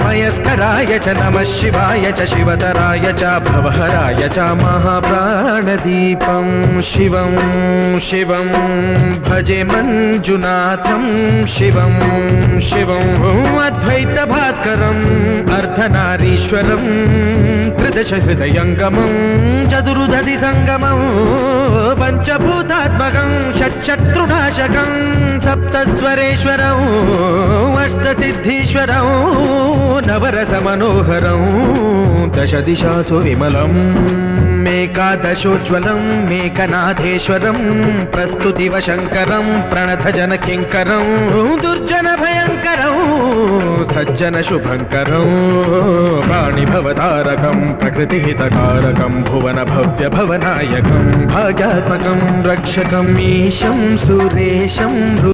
मयस्कराय च नमः शिवाय च शिवतराय च भवहराय च महाप्राणदीपं शिवं शिवं भजे मञ्जुनाथं शिवं शिवं अद्वैतभास्करम् अर्धनारीश्वरं त्रिदशहृदयङ्गमं चतुर्दधि सङ्गमं पञ्चभूतात्मकं षट्शत्रुनाशकं सप्तस्वरेश्वरं अष्टसिद्धीश्वरं नवरसमनोहरं दशदिशासु विमलम् मेकादशोज्ज्वलं मेकनाथेश्वरं प्रस्तुतिवशङ्करं प्रणतजनकिङ्करं दुर्जनभयङ्करं सज्जनशुभङ्करं प्राणिभवतारकं प्रकृतिहितकारकं भुवनभव्यभवनायकं भाग्यात्मकं रक्षकम् ईशं सुरेशं